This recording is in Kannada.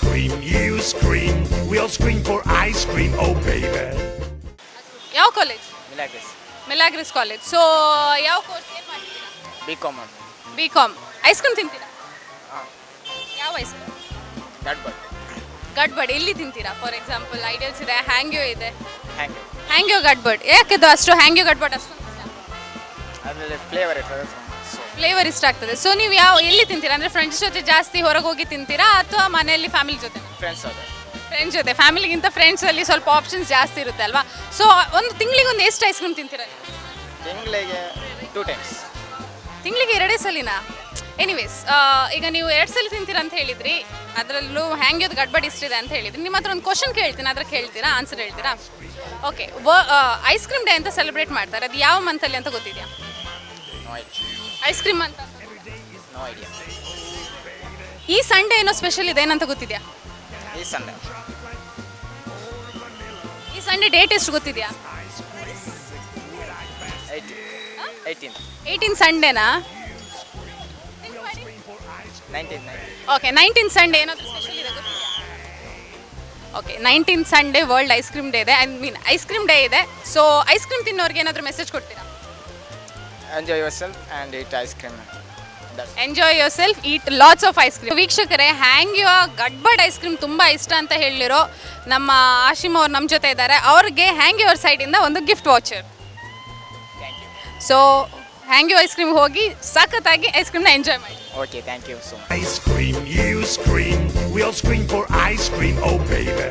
cream, you scream, we'll scream for ice cream, oh baby. ಯಾವ college? Milagres Milagres college. So ಯಾವ ಕೋರ್ಸ್ ಏನು ಮಾಡ್ತೀರಾ? BCom B com. Ice cream ತಿಂತೀರಾ? ಹಾಂ ಯಾವ ಐಸ್ ಕ್ರೀಮ್? ಗಡ್ಬಡ್ ಗಡ್ಬಡ್ ಎಲ್ಲಿ ತಿಂತೀರಾ? ಫಾರ್ ಎಕ್ಸಾಂಪಲ್ ಐಡಿಯಲ್ಸ್ ಇದೆ, ಹ್ಯಾಂಗ್ಯೋ ಇದೆ. ಹ್ಯಾಂಗೆ ಹ್ಯಾಂಗ್ಯೋ ಗಡ್ಬಡ್ ಯಾಕಿದು ಅಷ್ಟು ಹ್ಯಾಂಗ್ಯೋ ಗಡ್ಬಡ್ ಅಷ್ಟು ಅದರಲ್ಲಿ ಫ್ಲೇವರ್ ಇರ್ತದೆ ಸೊ ಫ್ಲೇವರ್ ಇಷ್ಟ ಆಗ್ತದೆ. ಸೊ ನೀವು ಎಲ್ಲಿ ತಿಂತೀರಾ? ಅಂದರೆ ಫ್ರೆಂಡ್ಸ್ ಜೊತೆ ಜಾಸ್ತಿ ಹೊರಗೆ ಹೋಗಿ ತಿಂತೀರಾ ಅಥವಾ ಮನೆಯಲ್ಲಿ ಫ್ಯಾಮಿಲಿ ಜೊತೆ? ಫ್ರೆಂಡ್ಸ್ ಅದು ಫ್ರೆಂಡ್ಸ್ ಜೊತೆ. ಫ್ಯಾಮಿಲಿಗಿಂತ ಫ್ರೆಂಡ್ಸಲ್ಲಿ ಸ್ವಲ್ಪ ಆಪ್ಷನ್ಸ್ ಜಾಸ್ತಿ ಇರುತ್ತೆ ಅಲ್ವಾ? ಸೊ ಒಂದು ತಿಂಗಳಿಗೆ ಒಂದು ಎಷ್ಟು ಐಸ್ ಕ್ರೀಮ್ ತಿಂತೀರಾ ನೀವು? ತಿಂಗಳಿಗೆ 2 times. ತಿಂಗಳಿಗೆ 2 ಸಲಿನಾ? ಎನಿವೇಸ್, ಈಗ ನೀವು 2 ಸಲ ತಿಂತೀರಾ ಅಂತ ಹೇಳಿದ್ರಿ, ಅದರಲ್ಲೂ ಹ್ಯಾಂಗ್ಯೋದು ಗಡ್ಬಡ್ ಇಷ್ಟಿದೆ ಅಂತ ಹೇಳಿದ್ರಿ. ನಿಮ್ಮ ಹತ್ರ ಒಂದು ಕ್ವಶನ್ ಕೇಳ್ತೀನಿ, ಅದಕ್ಕೆ ಹೇಳ್ತೀರಾ? ಆನ್ಸರ್ ಹೇಳ್ತೀರಾ? ಓಕೆ. ಐಸ್ ಕ್ರೀಮ್ ಡೇ ಅಂತ ಸೆಲೆಬ್ರೇಟ್ ಮಾಡ್ತಾರೆ, ಅದು ಯಾವ ಮಂತಲ್ಲಿ ಅಂತ ಗೊತ್ತಿದೆಯಾ? No idea. ಐಸ್ ಕ್ರೀಮ್ ಅಂತ ನೋ ಐಡಿಯಾ. ಈ ಸಂಡೇ ಏನೋ ಸ್ಪೆಷಲ್ ಇದೆ ಏನಂತ ಗೊತ್ತಿದೆಯಾ? ಈ ಸಂಡೇ ಈ ಸಂಡೇ ಡೇಟ್ ಎಷ್ಟು ಗೊತ್ತಿದೆಯಾ? 18 ಸಂಡೇನಾ? 19 ಓಕೆ, 19 ಸಂಡೇ ಏನಾದರೂ ಸ್ಪೆಷಲ್ ಇದೆ ಗೊತ್ತಿದೆಯಾ? Okay, 19 Sunday world ice cream day ಇದೆ. I mean ice cream day ಇದೆ. ಸೊ ಐಸ್ ಕ್ರೀಮ್ ತಿನ್ನೋರಿಗೆ ಏನಾದರೂ ಮೆಸೇಜ್ ಕೊಡ್ತೀರಾ? Enjoy yourself and eat ice cream. Enjoy yourself, eat lots of ice cream. ವೀಕ್ಷಕರೇ, ಹ್ಯಾಂಗ್ಯೋ ಗಡ್ಬಡ್ ಐಸ್ ಕ್ರೀಮ್ ತುಂಬ ಇಷ್ಟ ಅಂತ ಹೇಳಿರೋ ನಮ್ಮ ಆಶಿಮ್ ಅವ್ರು ನಮ್ಮ ಜೊತೆ ಇದ್ದಾರೆ. ಅವ್ರಿಗೆ ಹ್ಯಾಂಗ್ಯೋ ಅವ್ರ ಸೈಡಿಂದ ಒಂದು gift watcher. Thank you. So Hangyo ice cream ಹೋಗಿ ಸಖತ್ತಾಗಿ ಐಸ್ ಕ್ರೀಮ್ನ ಎಂಜಾಯ್ ಮಾಡಿ. Okay, thank you so much. Ice cream, you scream, we'll scream for ice cream, oh baby.